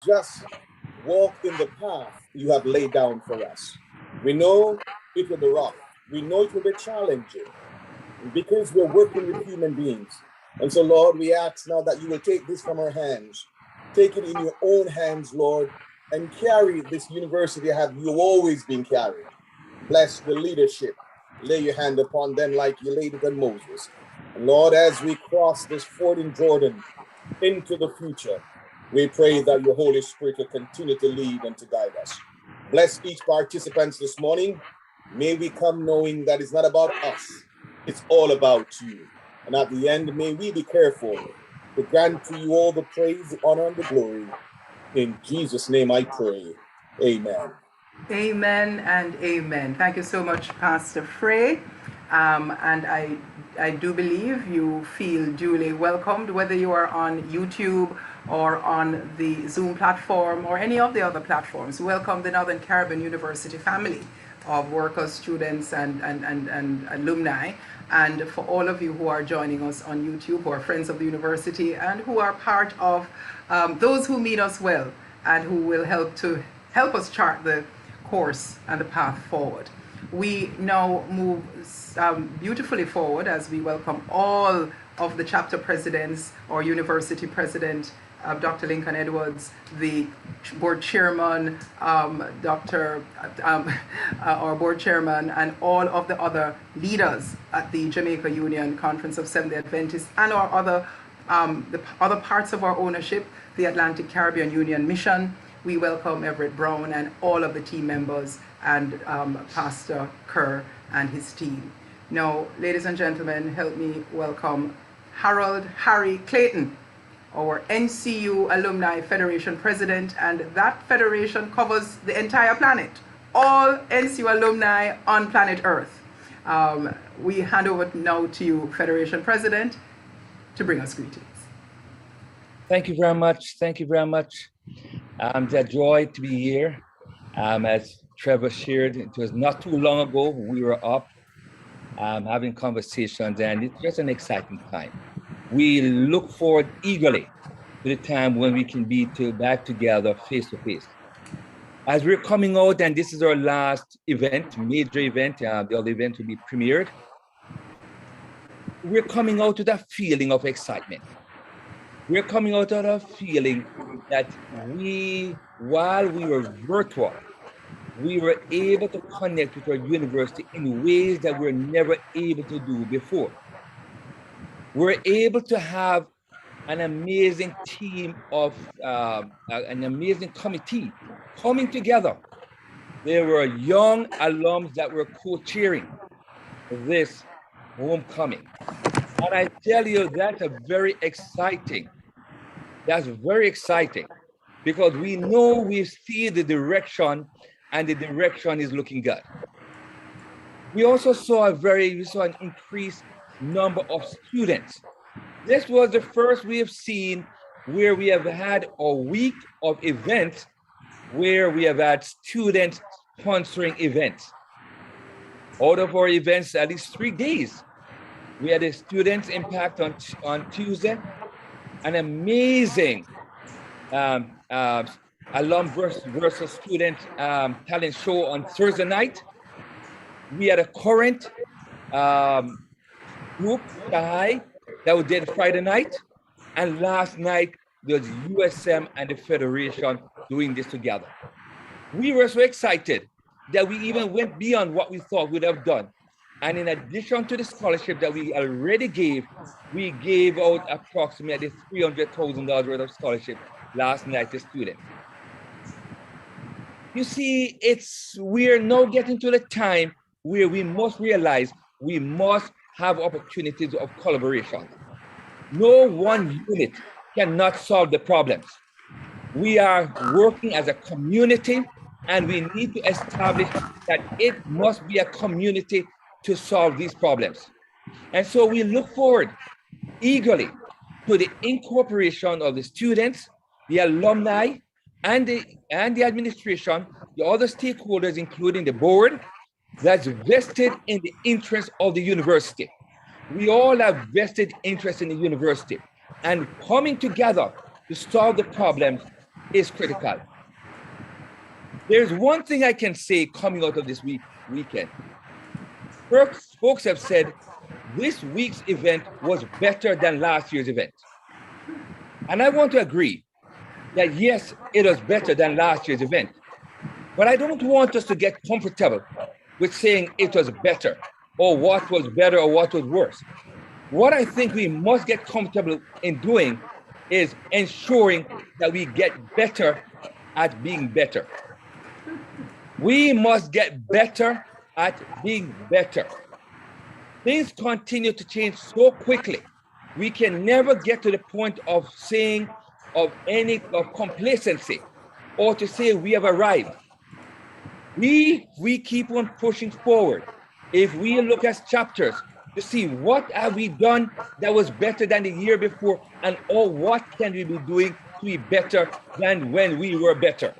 just walk in the path you have laid down for us. We know it will be rough. We know it will be challenging because we're working with human beings. And so, Lord, we ask now that you will take this from our hands, take it in your own hands, Lord, and carry this university have you always been carried. Bless the leadership. Lay your hand upon them like you laid it on Moses. And Lord, as we cross this ford in Jordan into the future, we pray that your Holy Spirit will continue to lead and to guide us. Bless each participant this morning. May we come knowing that it's not about us, it's all about you. And at the end, may we be careful to grant to you all the praise, the honor, and the glory. In Jesus' name I pray. Amen. Amen and amen. Thank you so much, Pastor Frey. And I do believe you feel duly welcomed, whether you are on YouTube or on the Zoom platform or any of the other platforms. Welcome the Northern Caribbean University family of workers, students, and alumni. And for all of you who are joining us on YouTube, who are friends of the university, and who are part of those who meet us well and who will help us chart the course and the path forward. We now move beautifully forward as we welcome all of the chapter presidents or university president, Dr. Lincoln Edwards, the board chairman, our board chairman, and all of the other leaders at the Jamaica Union Conference of Seventh-day Adventists, and our the other parts of our ownership, the Atlantic Caribbean Union Mission. We welcome Everett Brown and all of the team members and Pastor Kerr and his team. Now, ladies and gentlemen, help me welcome Harold Harry Clayton, our NCU Alumni Federation President, and that federation covers the entire planet, all NCU alumni on planet Earth. We hand over now to you, Federation President, to bring us greetings. Thank you very much. Thank you very much. It's a joy to be here. As Trevor shared, it was not too long ago we were up having conversations, and it's just an exciting time. We look forward eagerly to the time when we can be back together face to face. As we're coming out, and this is our last event, major event, the other event will be premiered. We're coming out with a feeling of excitement. We're coming out of a feeling that while we were virtual, we were able to connect with our university in ways that we were never able to do before. We're able to have an amazing team of, an amazing committee coming together. There were young alums that were co-chairing this homecoming. And I tell you, that's very exciting. That's very exciting because we know we see the direction and the direction is looking good. We also saw an increased number of students. This was the first we have seen where we have had a week of events where we have had students sponsoring events. Out of our events, at least 3 days, we had a Students Impact on Tuesday, an amazing alum versus student talent show on Thursday night. We had a current group that we did Friday night, and last night there was USM and the Federation doing this together. We were so excited that we even went beyond what we thought we'd have done. And in addition to the scholarship that we already gave, we gave out approximately $300,000 worth of scholarship last night to students. You see, we're now getting to the time where we must realize we must have opportunities of collaboration. No one unit cannot solve the problems. We are working as a community, and we need to establish that it must be a community to solve these problems. And so we look forward eagerly to the incorporation of the students, the alumni, and the administration, the other stakeholders, including the board, that's vested in the interest of the university. We all have vested interest in the university, and coming together to solve the problems is critical. There's one thing I can say coming out of this weekend. Folks have said this week's event was better than last year's event. And I want to agree that yes, it was better than last year's event. But I don't want us to get comfortable with saying it was better or what was better or what was worse. What I think we must get comfortable in doing is ensuring that we get better at being better. We must get better at being better. Things continue to change so quickly. We can never get to the point of saying of complacency or to say we have arrived. We keep on pushing forward. If we look at chapters to see what have we done that was better than the year before, and what can we be doing to be better than when we were better,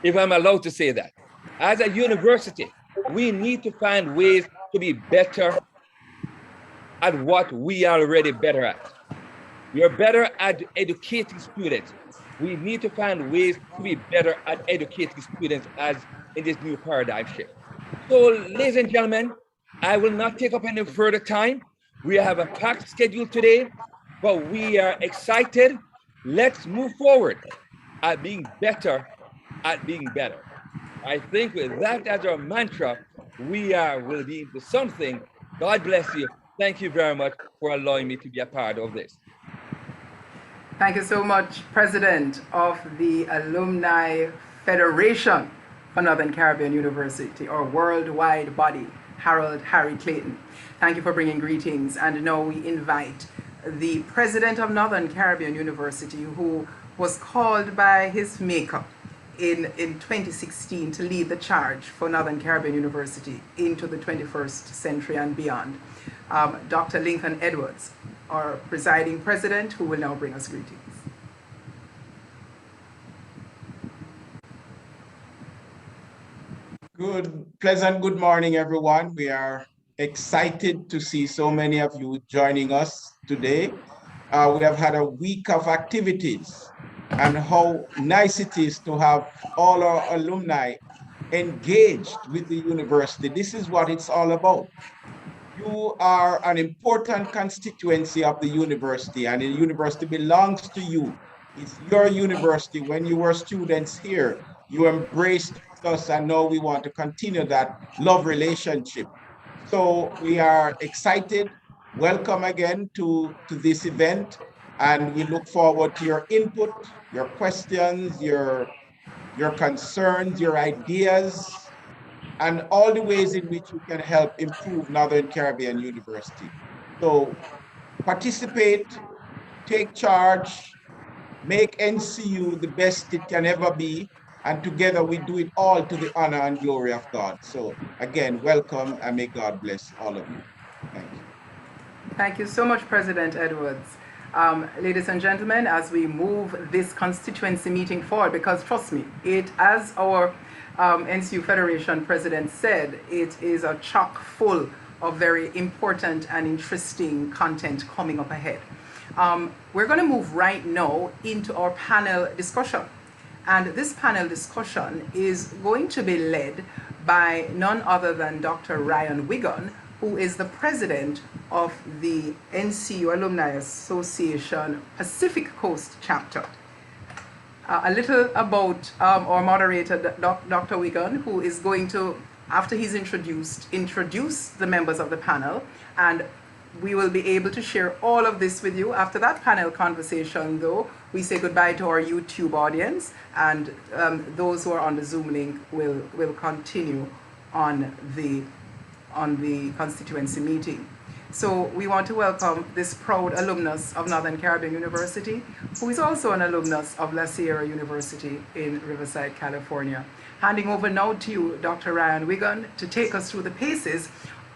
if I'm allowed to say that. As a university, we need to find ways to be better at what we are already better at. We are better at educating students. We need to find ways to be better at educating students as in this new paradigm shift. So, ladies and gentlemen, I will not take up any further time. We have a packed schedule today, but we are excited. Let's move forward at being better at being better. I think with that as our mantra, we will be into something. God bless you. Thank you very much for allowing me to be a part of this. Thank you so much, President of the Alumni Federation for Northern Caribbean University, or worldwide body, Harold Harry Clayton. Thank you for bringing greetings. And now we invite the President of Northern Caribbean University, who was called by his maker in 2016 to lead the charge for Northern Caribbean University into the 21st century and beyond, Dr. Lincoln Edwards, our presiding president, who will now bring us greetings. Pleasant good morning, everyone. We are excited to see so many of you joining us today. We have had a week of activities, and how nice it is to have all our alumni engaged with the university. This is what it's all about. You are an important constituency of the university, and the university belongs to you. It's your university. When you were students here, you embraced us, and now we want to continue that love relationship. So we are excited. Welcome again to this event, and we look forward to your input, your questions, your concerns, your ideas, and all the ways in which you can help improve Northern Caribbean University. So participate, take charge, make NCU the best it can ever be, and together we do it all to the honor and glory of God. So again, welcome, and may God bless all of you. Thank you. Thank you so much, President Edwards. Ladies and gentlemen, as we move this constituency meeting forward, because trust me, as our NCU Federation President said, it is a chock full of very important and interesting content coming up ahead. We're going to move right now into our panel discussion. And this panel discussion is going to be led by none other than Dr. Ryan Wiggin, who is the president of the NCU Alumni Association Pacific Coast Chapter. A little about our moderator, Dr. Wiggin, who is going to, after he's introduce the members of the panel, and we will be able to share all of this with you. After that panel conversation, though, we say goodbye to our YouTube audience, and those who are on the Zoom link will continue on the constituency meeting. So we want to welcome this proud alumnus of Northern Caribbean University, who is also an alumnus of La Sierra University in Riverside, California. Handing over now to you, Dr. Ryan Wiggin, to take us through the paces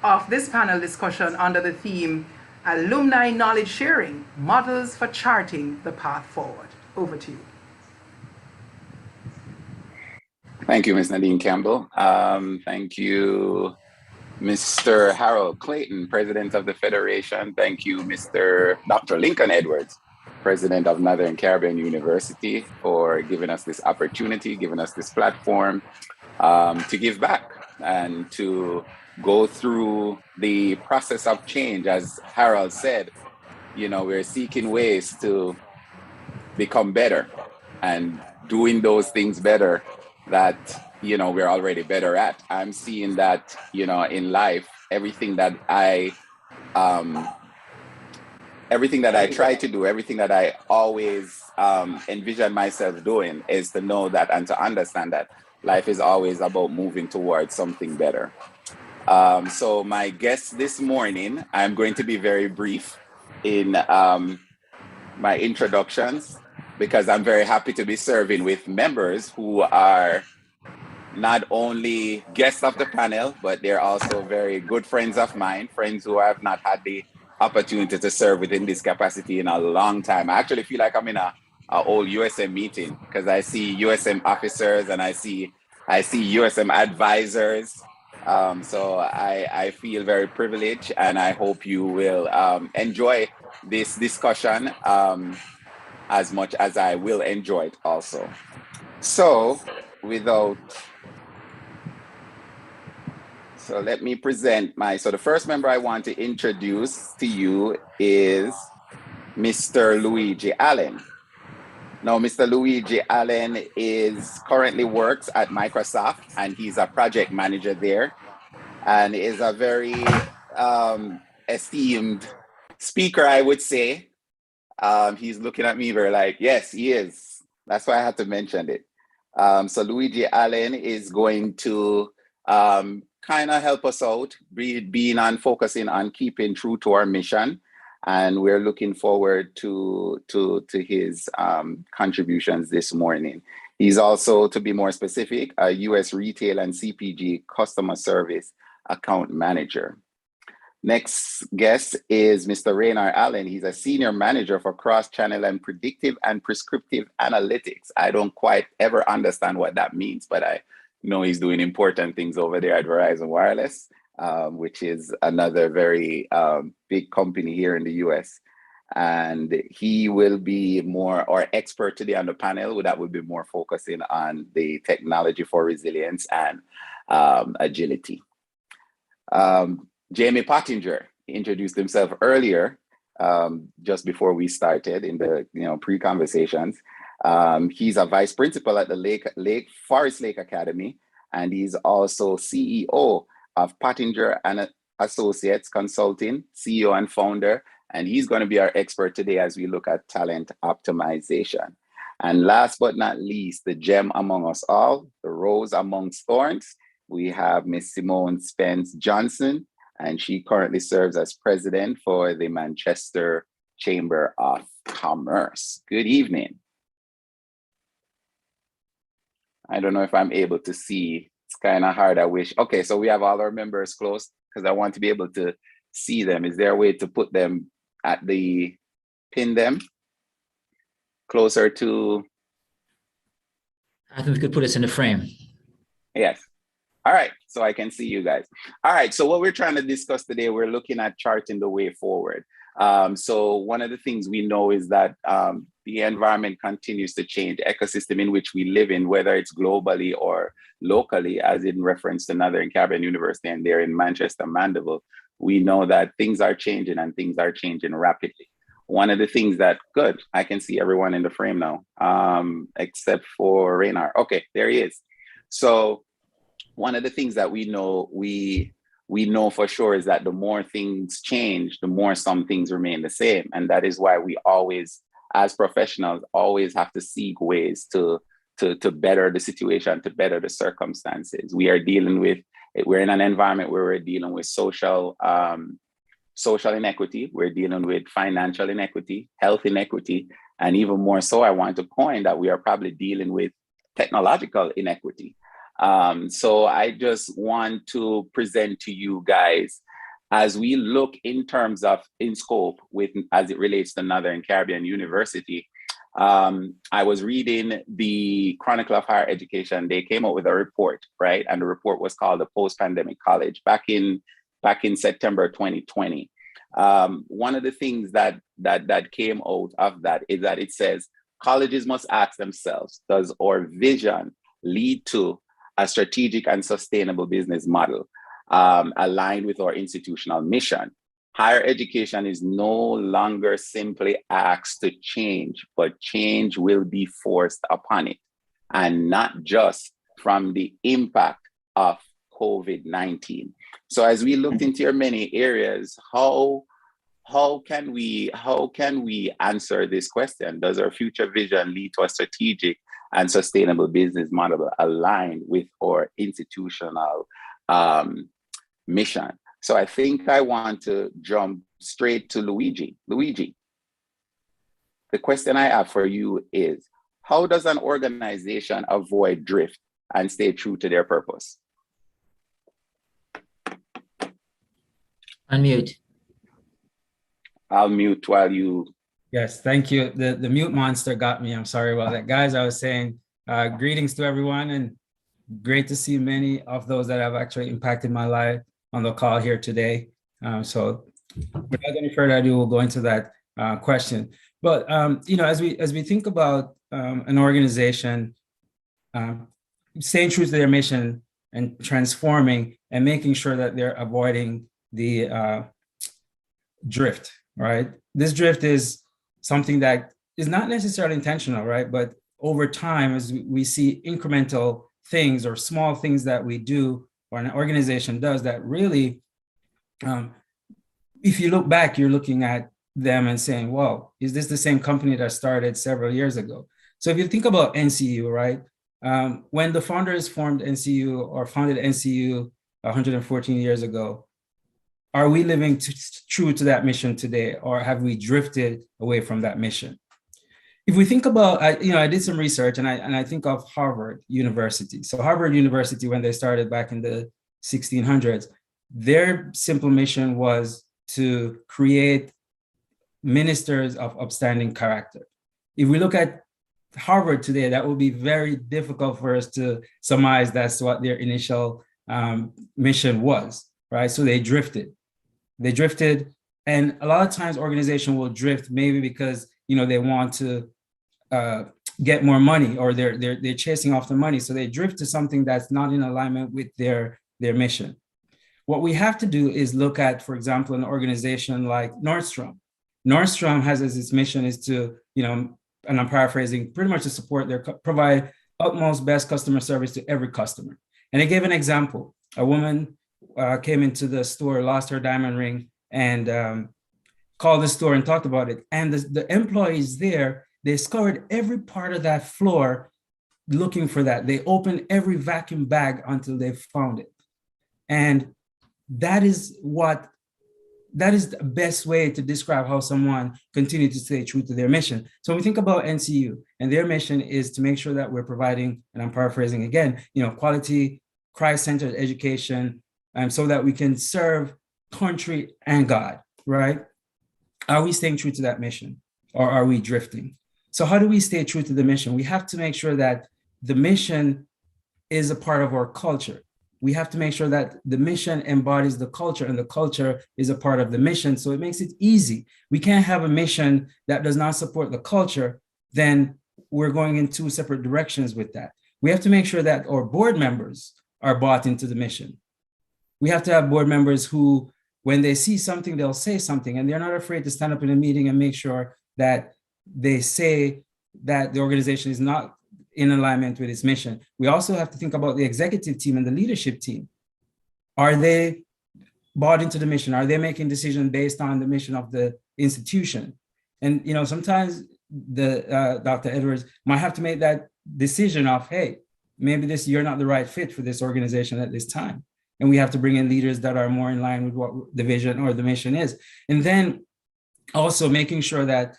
of this panel discussion under the theme, Alumni Knowledge Sharing, Models for Charting the Path Forward. Over to you. Thank you, Ms. Nadine Campbell. Thank you, Mr. Harold Clayton, President of the Federation. Thank you, Dr. Lincoln Edwards, president of Northern Caribbean University, for giving us this opportunity, giving us this platform to give back and to go through the process of change. As Harold said, you know, we're seeking ways to become better and doing those things better that, you know, we're already better at. I'm seeing that, you know, in life, everything that I try to do, everything that I always envision myself doing is to know that and to understand that life is always about moving towards something better. So my guest this morning, I'm going to be very brief in my introductions, because I'm very happy to be serving with members who are not only guests of the panel, but they're also very good friends of mine, friends who I have not had the opportunity to serve within this capacity in a long time. I actually feel like I'm in a old USM meeting, because I see USM officers and I see USM advisors. So I feel very privileged, and I hope you will enjoy this discussion as much as I will enjoy it also. So let me present so the first member I want to introduce to you is Mr. Luigi Allen. Now, Mr. Luigi Allen currently works at Microsoft, and he's a project manager there, and is a very esteemed speaker, I would say. He's looking at me very like, yes, he is. That's why I had to mention it. So Luigi Allen is going to kind of help us out, being on focusing on keeping true to our mission. And we're looking forward to his contributions this morning. He's also, to be more specific, a US retail and CPG customer service account manager. Next guest is Mr. Raynard Allen. He's a senior manager for cross-channel and predictive and prescriptive analytics. I don't quite ever understand what that means, but I know he's doing important things over there at Verizon Wireless, which is another very big company here in the US. And he will be more expert today on the panel that will be more focusing on the technology for resilience and agility. Jamie Pattinger introduced himself earlier, just before we started in the pre-conversations. He's a vice principal at the Forest Lake Academy, and he's also CEO of Pattinger and Associates Consulting, CEO and founder, and he's going to be our expert today as we look at talent optimization. And last but not least, the gem among us all, the rose amongst thorns, we have Miss Simone Spence Johnson, and she currently serves as president for the Manchester Chamber of Commerce. Good evening. I don't know if I'm able to see. It's kind of hard, I wish. Okay, so we have all our members close, because I want to be able to see them. Is there a way to put them pin them closer to? I think we could put us in the frame. Yes. All right, so I can see you guys. All right, so what we're trying to discuss today, we're looking at charting the way forward. So one of the things we know is that the environment continues to change, ecosystem in which we live in, whether it's globally or locally, as in reference to Northern Caribbean University and there in Manchester, Mandeville, we know that things are changing and things are changing rapidly. One of the things that, good, I can see everyone in the frame now, except for Raynard. Okay, there he is. So one of the things that we know for sure is that the more things change, the more some things remain the same. And that is why we always, as professionals, always have to seek ways to better the situation, to better the circumstances. We're in an environment where we're dealing with social inequity, we're dealing with financial inequity, health inequity, and even more so, I want to coin that we are probably dealing with technological inequity. So I just want to present to you guys, as we look in terms of in scope as it relates to Northern Caribbean University. I was reading the Chronicle of Higher Education. They came out with a report, right? And the report was called the Post-Pandemic College back in September 2020. One of the things that came out of that is that it says colleges must ask themselves, does our vision lead to a strategic and sustainable business model aligned with our institutional mission? Higher education is no longer simply asked to change, but change will be forced upon it, and not just from the impact of COVID-19. So as we looked into your many areas, how can we answer this question? Does our future vision lead to a strategic and sustainable business model aligned with our institutional mission? So I think I want to jump straight to Luigi. Luigi, the question I have for you is, how does an organization avoid drift and stay true to their purpose? Unmute. I'll mute while you... Yes, thank you. The mute monster got me. I'm sorry about that. Guys, I was saying greetings to everyone, and great to see many of those that have actually impacted my life on the call here today. So without any further ado, we'll go into that question. But as we think about an organization staying true to their mission and transforming and making sure that they're avoiding the drift, right? This drift is something that is not necessarily intentional, right? But over time, as we see incremental things or small things that we do or an organization does that really, if you look back, you're looking at them and saying, well, is this the same company that started several years ago? So if you think about NCU, right? When the founders formed NCU or founded NCU 114 years ago, are we living true to that mission today, or have we drifted away from that mission? If we think about, I did some research and I think of Harvard University. So Harvard University, when they started back in the 1600s, their simple mission was to create ministers of upstanding character. If we look at Harvard today, that would be very difficult for us to surmise that's what their initial mission was, right? So they drifted. And a lot of times organization will drift maybe because, they want to get more money, or they're chasing after money. So they drift to something that's not in alignment with their mission. What we have to do is look at, for example, an organization like Nordstrom. Nordstrom has as its mission is to, and I'm paraphrasing, pretty much to provide utmost best customer service to every customer. And they gave an example. A woman came into the store, lost her diamond ring, and called the store and talked about it. And the employees there, they scoured every part of that floor looking for that. They opened every vacuum bag until they found it. And that is the best way to describe how someone continues to stay true to their mission. So when we think about NCU, and their mission is to make sure that we're providing, and I'm paraphrasing again, quality, Christ-centered education, so that we can serve country and God, right? Are we staying true to that mission, or are we drifting? So how do we stay true to the mission? We have to make sure that the mission is a part of our culture. We have to make sure that the mission embodies the culture, and the culture is a part of the mission. So it makes it easy. We can't have a mission that does not support the culture. Then we're going in two separate directions with that. We have to make sure that our board members are bought into the mission. We have to have board members who, when they see something, they'll say something, and they're not afraid to stand up in a meeting and make sure that they say that the organization is not in alignment with its mission. We also have to think about the executive team and the leadership team. Are they bought into the mission? Are they making decisions based on the mission of the institution? And sometimes Dr. Edwards might have to make that decision of, hey, maybe you're not the right fit for this organization at this time. And we have to bring in leaders that are more in line with what the vision or the mission is. And then also making sure that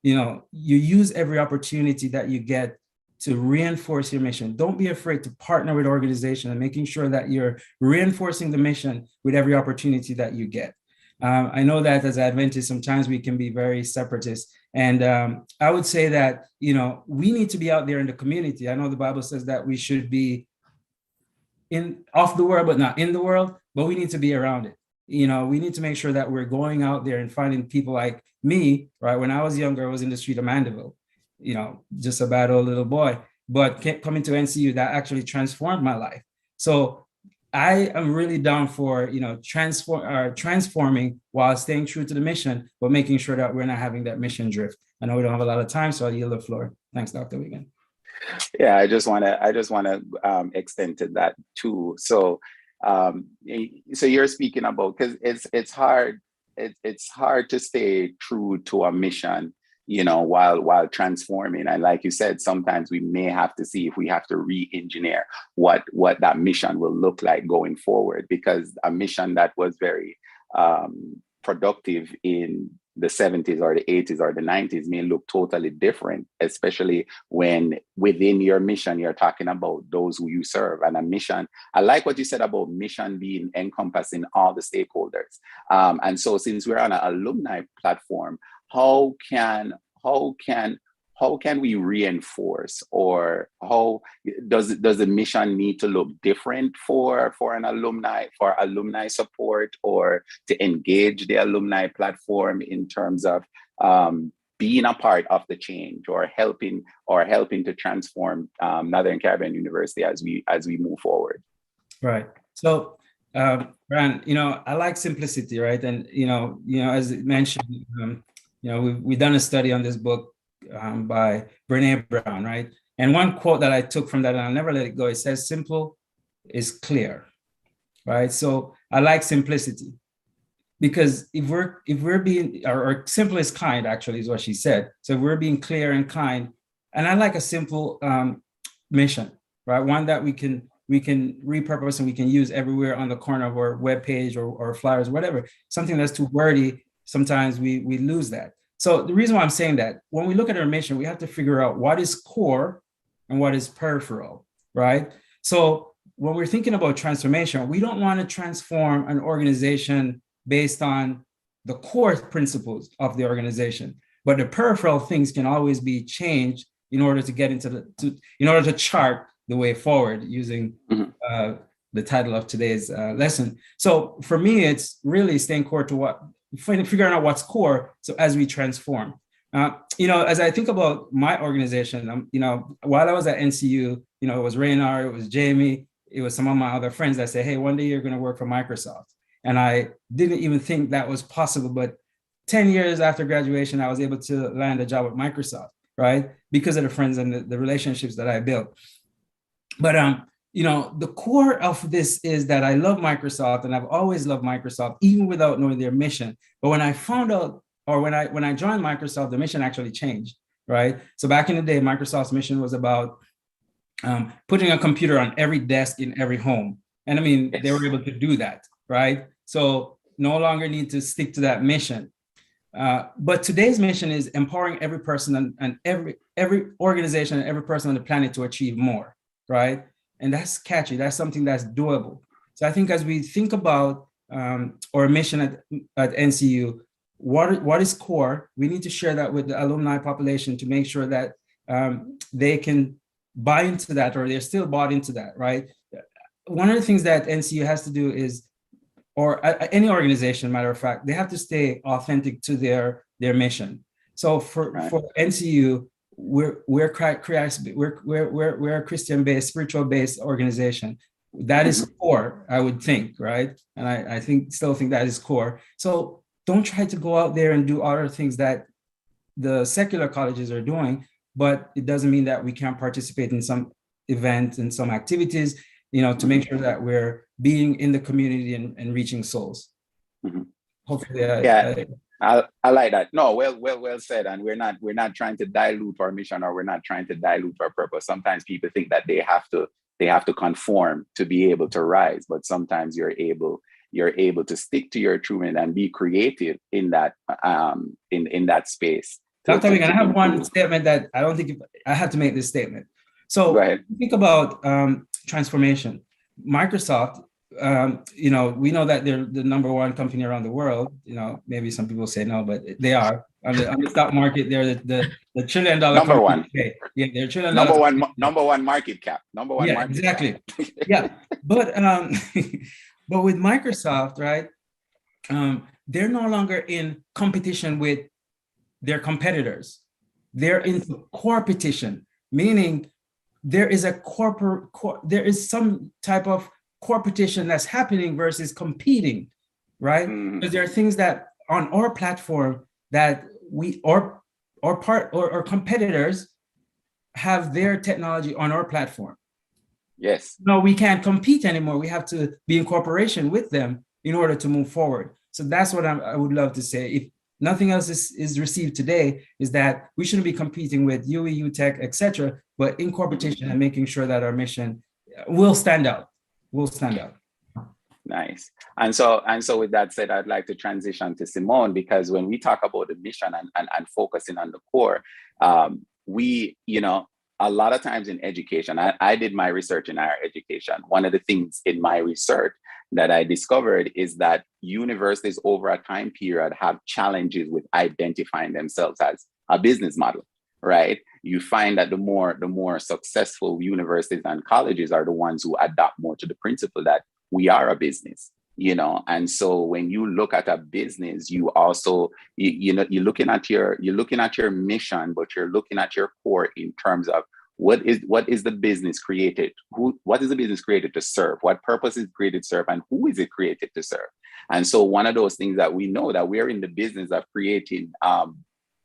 you use every opportunity that you get to reinforce your mission. Don't be afraid to partner with organizations, and making sure that you're reinforcing the mission with every opportunity that you get. I know that as Adventists, sometimes we can be very separatist. And I would say that, we need to be out there in the community. I know the Bible says that we should be of the world, but not in the world, but we need to be around it. we need to make sure that we're going out there and finding people like me, right? When I was younger, I was in the street of Mandeville, just a bad old little boy, but coming to NCU, that actually transformed my life. So I am really down for, transforming while staying true to the mission, but making sure that we're not having that mission drift. I know we don't have a lot of time, so I'll yield the floor. Thanks, Dr. Wiegand. Yeah, I just want to extend to that too. So, so you're speaking about, because it's hard to stay true to a mission, while transforming. And like you said, sometimes we may have to see if we have to re-engineer what that mission will look like going forward, because a mission that was very productive in the 70s or the 80s or the 90s may look totally different, especially when within your mission, you're talking about those who you serve. And a mission, I like what you said about mission being encompassing all the stakeholders. And so since we're on an alumni platform, how can we reinforce, or how does the mission need to look different for alumni support, or to engage the alumni platform in terms of being a part of the change, or helping to transform Northern Caribbean University as we move forward? Right. So Brian, I like simplicity, right? And as mentioned, we've done a study on this book by Brene Brown, right? And one quote that I took from that, and I'll never let it go, it says, "Simple is clear," right? So I like simplicity, because if we're being, or simple is kind, actually, is what she said. So if we're being clear and kind, and I like a simple mission, right? One that we can repurpose and we can use everywhere on the corner of our webpage or flyers, whatever. Something that's too wordy, sometimes we lose that. So the reason why I'm saying that, when we look at our mission, we have to figure out what is core and what is peripheral, right? So when we're thinking about transformation, we don't want to transform an organization based on the core principles of the organization, but the peripheral things can always be changed in order to get in order to chart the way forward, using the title of today's lesson. So for me, it's really staying core to figuring out what's core. So as we transform, as I think about my organization, while I was at NCU, it was Raynard, it was Jamie, it was some of my other friends that say, "Hey, one day you're going to work for Microsoft." And I didn't even think that was possible. But 10 years after graduation, I was able to land a job at Microsoft, right? Because of the friends and the relationships that I built. But the core of this is that I love Microsoft, and I've always loved Microsoft, even without knowing their mission. But when I found out, or when I joined Microsoft, the mission actually changed, right? So back in the day, Microsoft's mission was about putting a computer on every desk in every home. And I mean, they were able to do that, right? So no longer need to stick to that mission. But today's mission is empowering every person and every organization and every person on the planet to achieve more, right? And that's catchy. That's something that's doable. So I think as we think about our mission at NCU, what is core, we need to share that with the alumni population to make sure that they can buy into that, or they're still bought into that, right? One of the things that NCU has to do is, or any organization, matter of fact, they have to stay authentic to their mission. So for NCU, we're a Christian-based, spiritual-based organization. That is core, I would think, right? And I still think that is core. So don't try to go out there and do other things that the secular colleges are doing, but it doesn't mean that we can't participate in some events and some activities, to make sure that we're being in the community and reaching souls. Hopefully, I like that. No, well said. And we're not trying to dilute our mission, or we're not trying to dilute our purpose. Sometimes people think that they have to conform to be able to rise, but sometimes you're able to stick to your true mission and be creative in that in that space. Dr. Wiegand, I have one statement that I don't think I have to make this statement. So think about transformation. Microsoft, we know that they're the number one company around the world. Maybe some people say no, but they are on the stock market. They're the $1 trillion number one. Today. Yeah, they're $1 trillion. Number one market cap. Number one. Yeah, market exactly. Cap. Yeah, but with Microsoft, right? they're no longer in competition with their competitors. They're in competition, meaning there is there is some type of competition that's happening versus competing, right? Because there are things that on our platform that we or competitors have their technology on our platform. Yes. No, we can't compete anymore. We have to be in cooperation with them in order to move forward. So that's what I would love to say. If nothing else is received today, is that we shouldn't be competing with UE, UTech, etc., but in competition and making sure that our mission will stand out. Will stand out. Nice. And so with that said, I'd like to transition to Simone, because when we talk about the mission and focusing on the core, we, a lot of times in education, I did my research in higher education. One of the things in my research that I discovered is that universities over a time period have challenges with identifying themselves as a business model, right? You find that the more successful universities and colleges are the ones who adapt more to the principle that we are a business, and so when you look at a business, you also, you're looking at your mission, but you're looking at your core in terms of what is the business created? What is the business created to serve? What purpose is it created to serve, and who is it created to serve? And so one of those things that we know that we're in the business of creating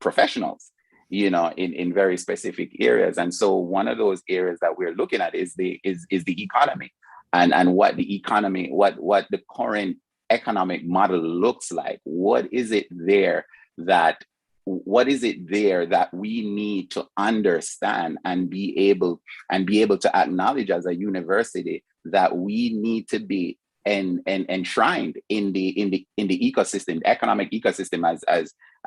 professionals, in very specific areas. And so one of those areas that we're looking at is the economy. And what the economy, what the current economic model looks like. What is it there that we need to understand and be able to acknowledge as a university that we need to be enshrined in the ecosystem, the economic ecosystem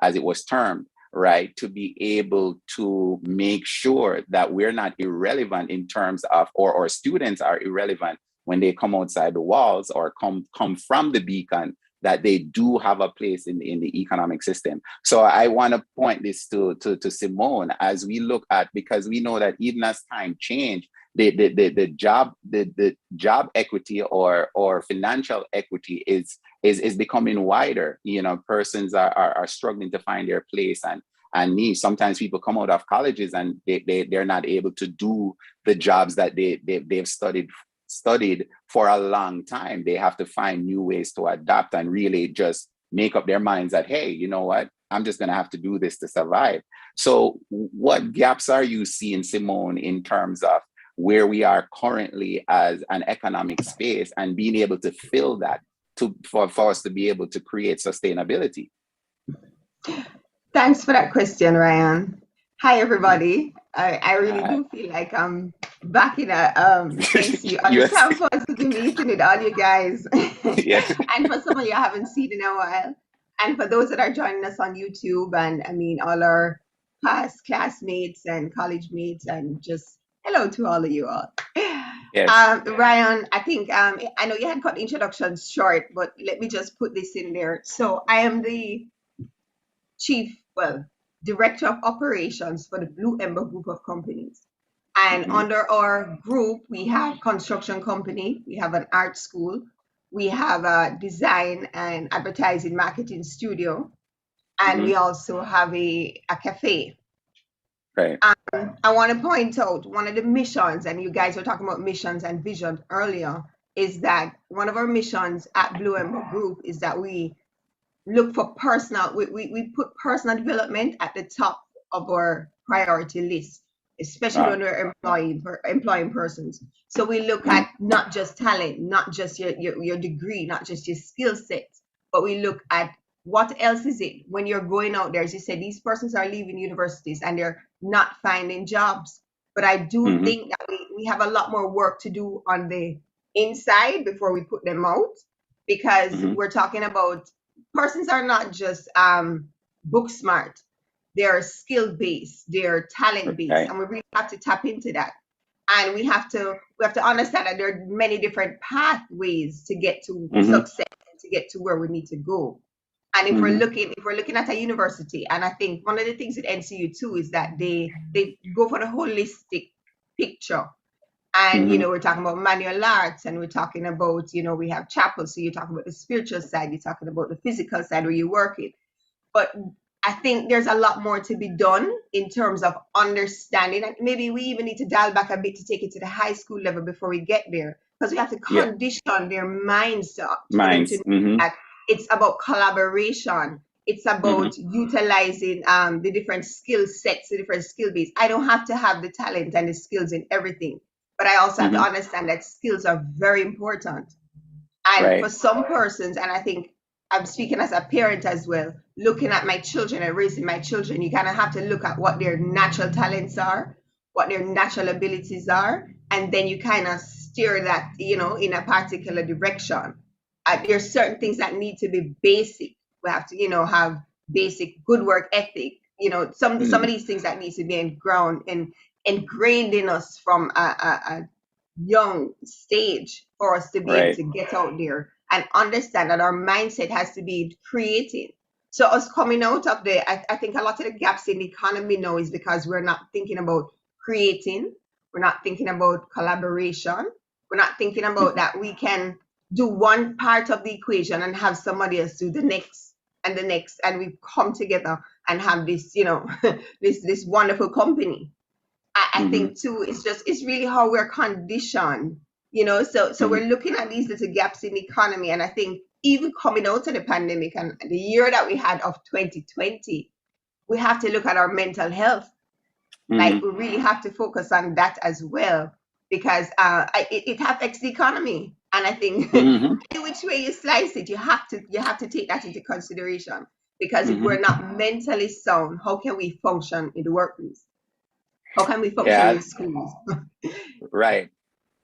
as it was termed, right? To be able to make sure that we're not irrelevant in terms of, or students are irrelevant when they come outside the walls or come from the beacon, that they do have a place in the economic system. So I want to point this to Simone as we look at, because we know that even as time change, the job equity or financial equity is becoming wider. Persons are struggling to find their place and niche. Sometimes people come out of colleges and they're not able to do the jobs that they've studied for a long time. They have to find new ways to adapt and really just make up their minds that, hey, you know what, I'm just going to have to do this to survive. So what gaps are you seeing, Simone, in terms of where we are currently as an economic space and being able to fill that for us to be able to create sustainability? Thanks for that question, Ryan. Hi, everybody. I really do feel like I'm back in a NCU on the campus to be meeting with all you guys. Yeah. And for some of you I haven't seen in a while. And for those that are joining us on YouTube, and I mean all our past classmates and college mates, and just hello to all of you all. Yes. Ryan, I think I know you had cut the introduction short, but let me just put this in there. So I am the Director of Operations for the Blue Ember Group of companies. And under our group, we have construction company, we have an art school, we have a design and advertising marketing studio, and we also have a cafe. Right. I want to point out one of the missions, and you guys were talking about missions and vision earlier, is that one of our missions at Blue Ember Group is that we look for we put personal development at the top of our priority list, especially when we're employing persons. So we look at not just talent, not just your degree, not just your skill set, but we look at what else is it when you're going out there. As you said, these persons are leaving universities and they're not finding jobs. But I do think that we have a lot more work to do on the inside before we put them out, because we're talking about persons are not just book smart, they're skill based, they're talent based, and we really have to tap into that. And we have to understand that there are many different pathways to get to success, to get to where we need to go. And if we're looking at a university, and I think one of the things at NCU too is that they go for the holistic picture. And, you know, we're talking about manual arts, and we're talking about, you know, we have chapel. So you're talking about the spiritual side, you're talking about the physical side where you're working. But I think there's a lot more to be done in terms of understanding. And maybe we even need to dial back a bit to take it to the high school level before we get there. Because we have to condition their minds for them to know that it's about collaboration. It's about utilizing the different skill sets, the different skill base. I don't have to have the talent and the skills in everything, but I also have to understand that skills are very important. And for some persons, and I think I'm speaking as a parent as well, looking at my children and raising my children, you kind of have to look at what their natural talents are, what their natural abilities are, and then you kind of steer that, you know, in a particular direction. There's certain things that need to be basic. We have to, you know, have basic good work ethic. You know, some of these things that need to be ingrained in us from a young stage for us to be able to get out there and understand that our mindset has to be creating. So us coming out of I think a lot of the gaps in the economy now is because we're not thinking about creating, we're not thinking about collaboration, we're not thinking about that we can do one part of the equation and have somebody else do the next and the next, and we come together and have this, you know, this wonderful company. I think too, it's really how we're conditioned, you know. So we're looking at these little gaps in the economy, and I think even coming out of the pandemic and the year that we had of 2020, we have to look at our mental health. Like we really have to focus on that as well, because it affects the economy, and I think which way you slice it, you have to take that into consideration, because if we're not mentally sound, how can we function in the workplace? How can we function in schools? Right.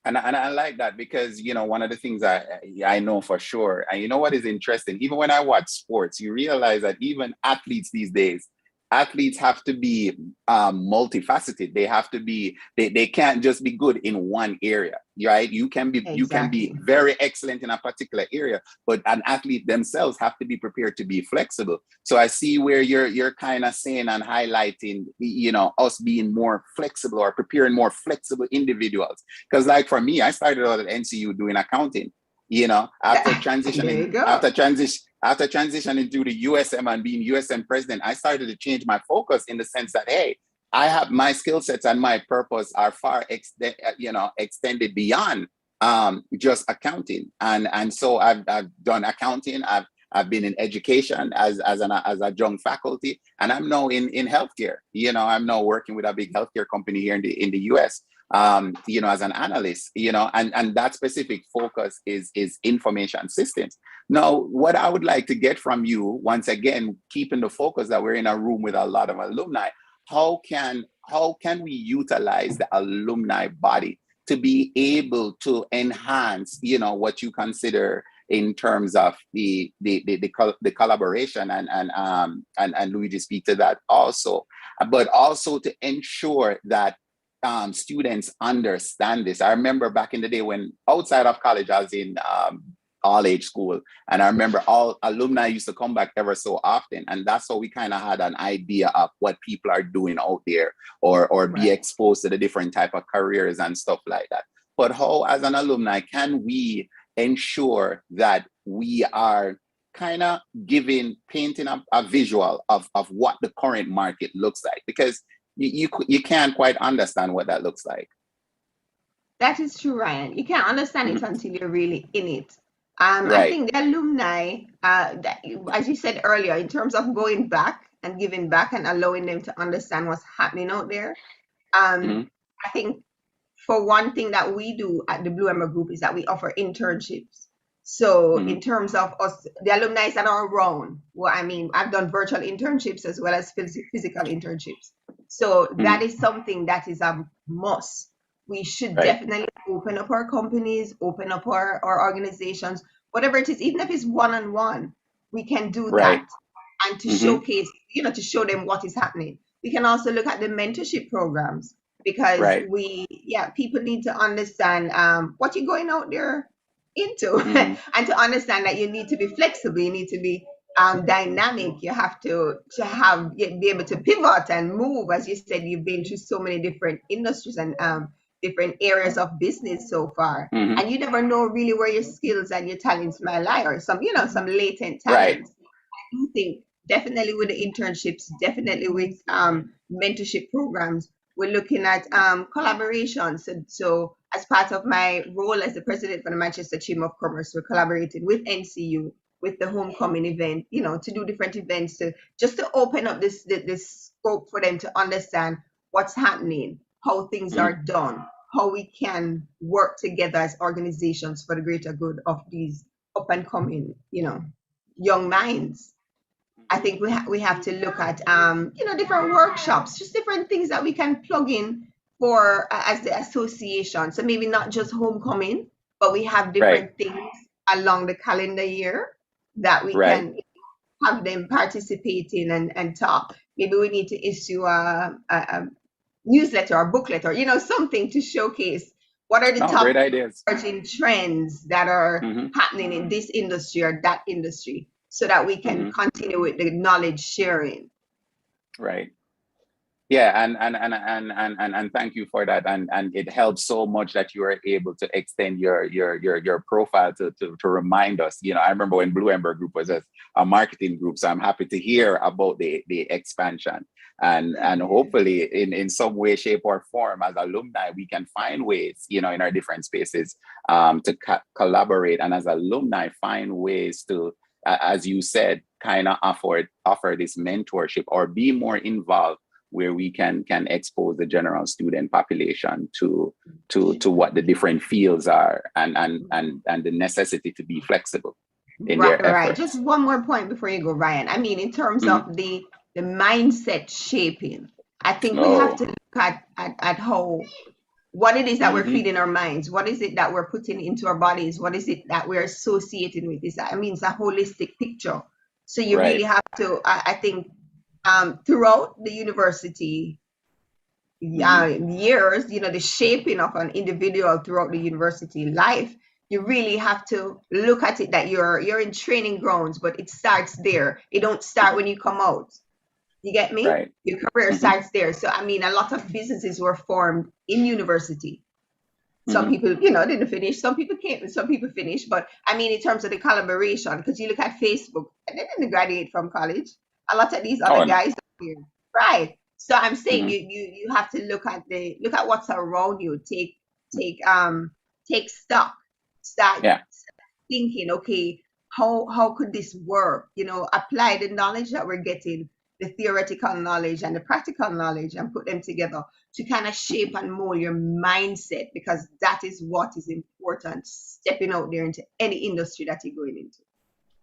And I like that, because, you know, one of the things I know for sure, and you know what is interesting, even when I watch sports, you realize that even athletes these days, athletes have to be multifaceted. They have to be, they can't just be good in one area, right? You can be very excellent in a particular area, but an athlete themselves have to be prepared to be flexible. So I see where you're kind of saying and highlighting, you know, us being more flexible or preparing more flexible individuals. Because like for me, I started out at NCU doing accounting. You know, after transitioning to the USM and being USM president, I started to change my focus in the sense that, hey, I have my skill sets and my purpose are far extended beyond just accounting. And so I've done accounting. I've been in education as a young faculty, and I'm now in healthcare. You know, I'm now working with a big healthcare company here in the US. You know, as an analyst, you know, and that specific focus is information systems. Now, what I would like to get from you, once again, keeping the focus that we're in a room with a lot of alumni, how can we utilize the alumni body to be able to enhance, you know, what you consider in terms of the collaboration, and Luigi speak to that also, but also to ensure that students understand this. I remember back in the day when outside of college, I was in all age school, and I remember all alumni used to come back ever so often, and that's how we kind of had an idea of what people are doing out there, or be exposed to the different type of careers and stuff like that. But how, as an alumni, can we ensure that we are kind of painting a visual of what the current market looks like? Because you can't quite understand what that looks like. That is true, Ryan. You can't understand it until you're really in it. I think the alumni, as you said earlier, in terms of going back and giving back and allowing them to understand what's happening out there, I think for one thing that we do at the Blue Ember Group is that we offer internships. So in terms of us, the alumni that are around, well, I mean, I've done virtual internships as well as physical internships. So that is something that is a must. We should definitely open up our companies, open up our organizations, whatever it is, even if it's one-on-one, we can do that. And to showcase, you know, to show them what is happening. We can also look at the mentorship programs, because people need to understand what you're going out there into, and to understand that you need to be flexible, you need to be dynamic, you have to be able to pivot and move. As you said, you've been through so many different industries and different areas of business so far, Mhm. and you never know really where your skills and your talents might lie, or some, some latent Right. talents. I do think definitely with the internships, definitely with mentorship programs, we're looking at collaboration. So as part of my role as the president for the Manchester Chamber of Commerce, we're collaborating with NCU with the homecoming event, to do different events to just to open up this scope for them to understand what's happening, how things are done, how we can work together as organizations for the greater good of these up and coming, young minds. I think we have to look at different workshops, just different things that we can plug in for as the association. So maybe not just homecoming, but we have Right. different things along the calendar year that we Right. can have them participate in and talk. Maybe we need to issue a newsletter or booklet or something to showcase what are the No, top great ideas. emerging trends that are Mhm. happening in this industry or that industry, so that we can Mhm. continue with the knowledge sharing. Right. Yeah, and thank you for that. And it helps so much that you are able to extend your profile to remind us. I remember when Blue Ember Group was a marketing group, so I'm happy to hear about the expansion. And hopefully in some way, shape, or form, as alumni, we can find ways, in our different spaces to collaborate, and as alumni find ways to, as you said, kind of offer this mentorship or be more involved, where we can expose the general student population to what the different fields are, and the necessity to be flexible in their Right. efforts. Just one more point before you go, Ryan. I mean, in terms Mhm. of the mindset shaping, I think we have Oh. to look at how what it is that we're Mhm. feeding our minds, what is it that we're putting into our bodies, what is it that we're associating with this. I mean, it's a holistic picture. So you really Right. have to, I think, throughout the university years, the shaping of an individual throughout the university life, you really have to look at it that you're in training grounds, but it starts there. It don't start when you come out. You get me? Right. Your career Mhm. starts there. So I mean, a lot of businesses were formed in university. Some Mhm. people, didn't finish. Some people came. Some people finished. But I mean, in terms of the collaboration, because you look at Facebook, and they didn't graduate from college. A lot of these other Oh, no. guys are here, right? So I'm saying Mhm. you have to look at what's around you. Take stock. Start Yeah. thinking, okay, how could this work? Apply the knowledge that we're getting, the theoretical knowledge and the practical knowledge, and put them together to kind of shape and mold your mindset, because that is what is important stepping out there into any industry that you're going into.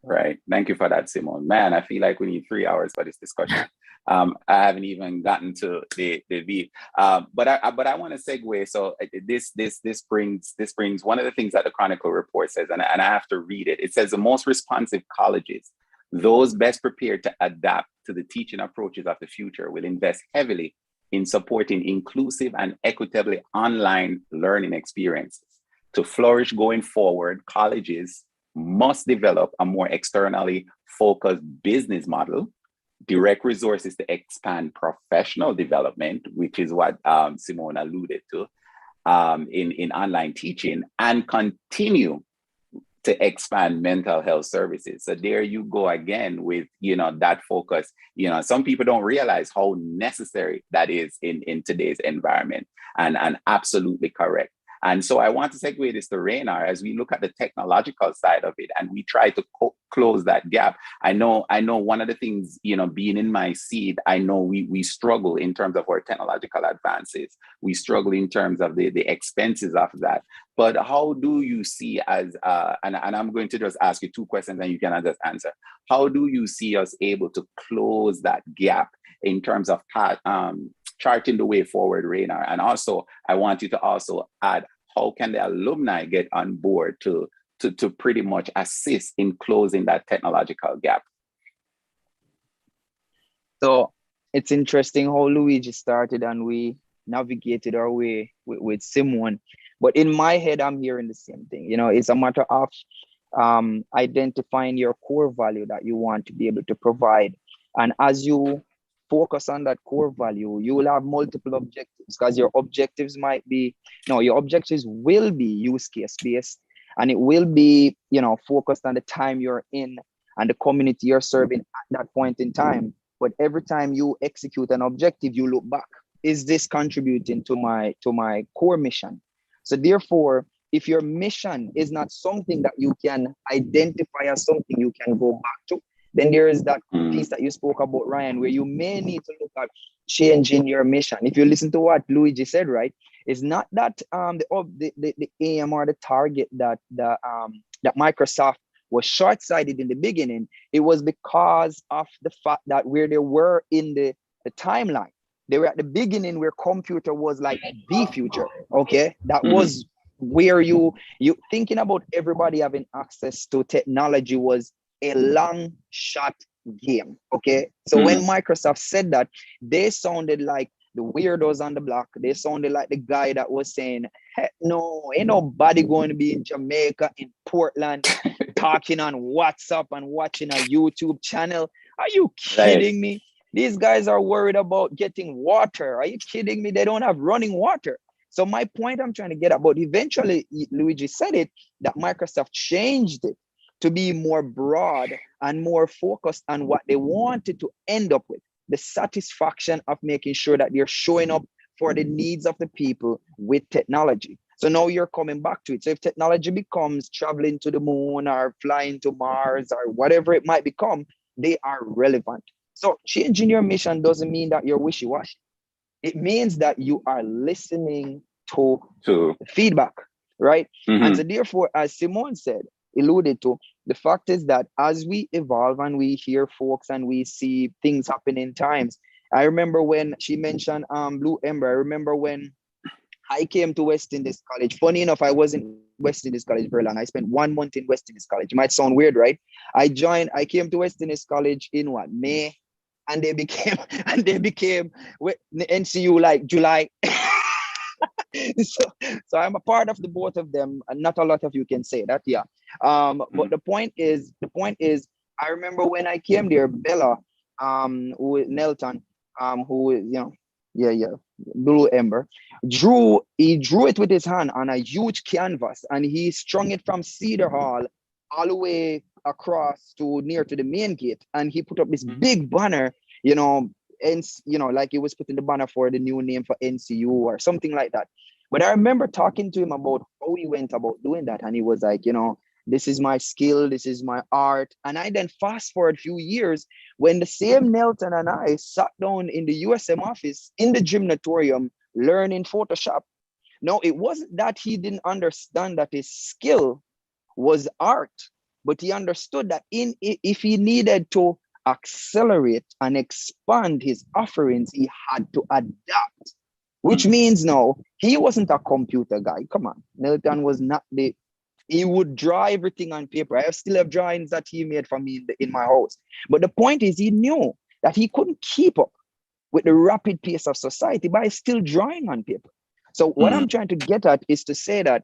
Right. Thank you for that, Simone. Man, I feel like we need 3 hours for this discussion. I haven't even gotten to the beat. But I want to segue. So this brings one of the things that the Chronicle report says, and I have to read it. It says the most responsive colleges, those best prepared to adapt to the teaching approaches of the future, will invest heavily in supporting inclusive and equitably online learning experiences. To flourish going forward, colleges must develop a more externally focused business model, direct resources to expand professional development, which is what Simone alluded to in online teaching, and continue to expand mental health services. So there you go again with that focus. Some people don't realize how necessary that is in today's environment, and absolutely correct. And so I want to segue this to Raynar as we look at the technological side of it, and we try to close that gap. I know one of the things, being in my seat, I know we struggle in terms of our technological advances. We struggle in terms of the expenses of that. But how do you see and I'm going to just ask you 2 questions and you can just answer. How do you see us able to close that gap in terms of charting the way forward, Raynar? And also, I want you to also add, how can the alumni get on board to pretty much assist in closing that technological gap? So it's interesting how Luigi started and we navigated our way with Simone. But in my head, I'm hearing the same thing. It's a matter of identifying your core value that you want to be able to provide. And as you focus on that core value, you will have multiple objectives, because your objectives might be, no, your objectives will be use case based, and it will be, you know, focused on the time you're in and the community you're serving at that point in time. But every time you execute an objective, you look back. Is this contributing to my core mission? So therefore, if your mission is not something that you can identify as something you can go back to, then there is that piece that you spoke about, Ryan, where you may need to look at changing your mission. If you listen to what Luigi said, right, it's not that the aim or the target that that Microsoft was short-sighted in the beginning. It was because of the fact that where they were in the timeline. They were at the beginning where computer was like the future. Okay, that was where you thinking about everybody having access to technology was a long shot game. Okay, so when Microsoft said that, they sounded like the weirdos on the block. They sounded like the guy that was saying, heck no, ain't nobody going to be in Jamaica, in Portland, talking on WhatsApp and watching a YouTube channel. Are you kidding me? These guys are worried about getting water. Are you kidding me? They don't have running water. So my point I'm trying to get at, but eventually Luigi said it, that Microsoft changed it to be more broad and more focused on what they wanted to end up with. The satisfaction of making sure that they're showing up for the needs of the people with technology. So now you're coming back to it. So if technology becomes traveling to the moon or flying to Mars or whatever it might become, they are relevant. So changing your mission doesn't mean that you're wishy-washy. It means that you are listening to feedback, right? And so therefore, as Simone said, alluded to, the fact is that as we evolve and we hear folks and we see things happen in times. I remember when she mentioned Blue Ember. I remember when I came to West Indies College. Funny enough, I was in West Indies College very long. I spent 1 month in West Indies College. It might sound weird, right? I came to West Indies College in what, May? And they became with the NCU like July. so I'm a part of the both of them, and not a lot of you can say that, yeah. But the point is, I remember when I came there, Bella, who Nelton, who you know, Blue Ember, drew it with his hand on a huge canvas, and he strung it from Cedar Hall all the way across to near to the main gate, and he put up this big banner, you know, and you know, like he was putting the banner for the new name for NCU or something like that. But I remember talking to him about how he went about doing that, and he was like, you know, this is my skill, this is my art. And I then fast forward a few years when the same Nelton and I sat down in the USM office in the gymnatorium learning Photoshop. No, it wasn't that he didn't understand that his skill was art, but he understood that if he needed to accelerate and expand his offerings, he had to adapt, which means no, he wasn't a computer guy. Come on, Nelton was not he would draw everything on paper. I still have drawings that he made for me in my house. But the point is, he knew that he couldn't keep up with the rapid pace of society by still drawing on paper. So what I'm trying to get at is to say that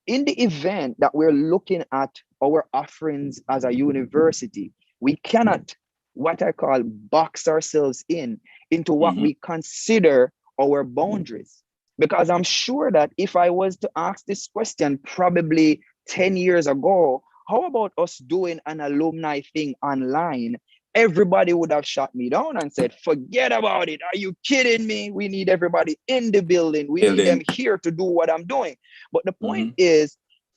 in the event that we're looking at our offerings as a university, we cannot, what I call, box ourselves into what we consider our boundaries. Because I'm sure that if I was to ask this question probably 10 years ago, how about us doing an alumni thing online? Everybody would have shot me down and said, forget about it. Are you kidding me? We need everybody in the building. We need them here to do what I'm doing. But the point is,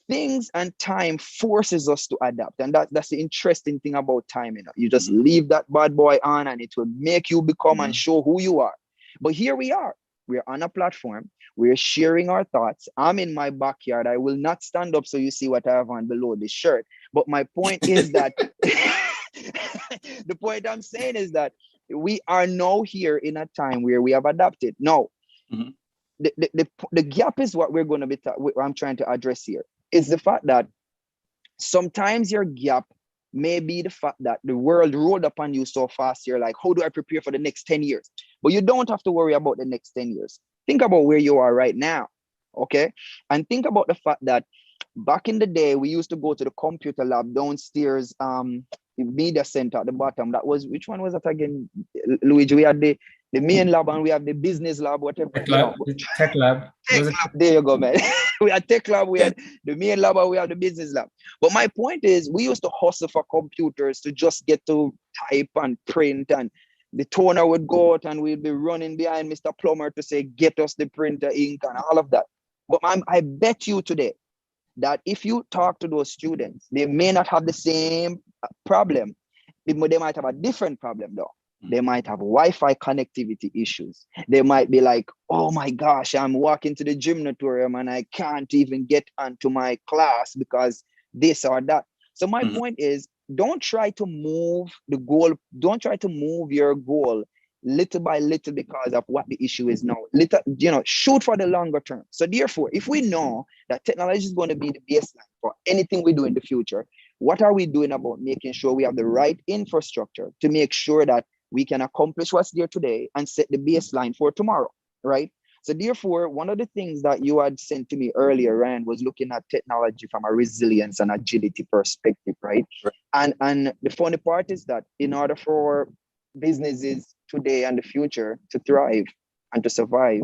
things and time forces us to adapt. And that's the interesting thing about time. You know, you just leave that bad boy on and it will make you become and show who you are. But here we are. We're on a platform. We're sharing our thoughts. I'm in my backyard. I will not stand up so you see what I have on below this shirt. But my point is that the point I'm saying is that we are now here in a time where we have adapted. Now, the gap is what we're going to be, I'm trying to address here, is the fact that sometimes your gap may be the fact that the world rolled upon you so fast. You're like, how do I prepare for the next 10 years? But you don't have to worry about the next 10 years. Think about where you are right now, okay? And think about the fact that back in the day, we used to go to the computer lab downstairs media center at the bottom. That was, which one was that again, Luigi? We had the main lab and we have the business lab, whatever. Tech lab. Tech lab. There you go, man. We had tech lab, we had the main lab, and we have the business lab. But my point is, we used to hustle for computers to just get to type and print, and the toner would go out and we'd be running behind Mr. Plumber to say, get us the printer, ink, and all of that. But I bet you today that if you talk to those students, they may not have the same problem. They might have a different problem though. They might have Wi-Fi connectivity issues. They might be like, oh my gosh, I'm walking to the gymnatorium and I can't even get onto my class because this or that. So my point is, don't try to move the goal. Don't try to move your goal little by little because of what the issue is now. Shoot for the longer term. So therefore, if we know that technology is going to be the baseline for anything we do in the future, what are we doing about making sure we have the right infrastructure to make sure that we can accomplish what's there today and set the baseline for tomorrow, right? So therefore, one of the things that you had sent to me earlier, Ryan, was looking at technology from a resilience and agility perspective, right? And the funny part is that in order for businesses today and the future to thrive and to survive,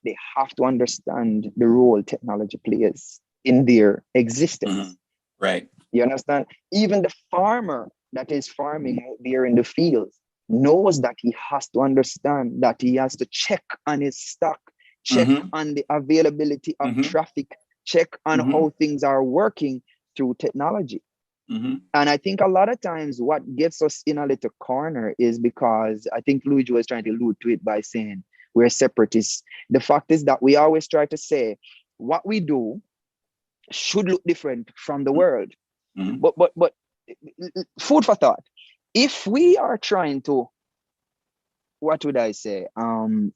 they have to understand the role technology plays in their existence. Right. You understand? Even the farmer that is farming out there in the fields knows that he has to understand that he has to check on his stock, check on the availability of traffic, check on how things are working through technology. And I think a lot of times what gets us in a little corner is because I think Luigi was trying to allude to it by saying we're separatists. The fact is that we always try to say what we do should look different from the world. But food for thought. If we are trying to, what would I say,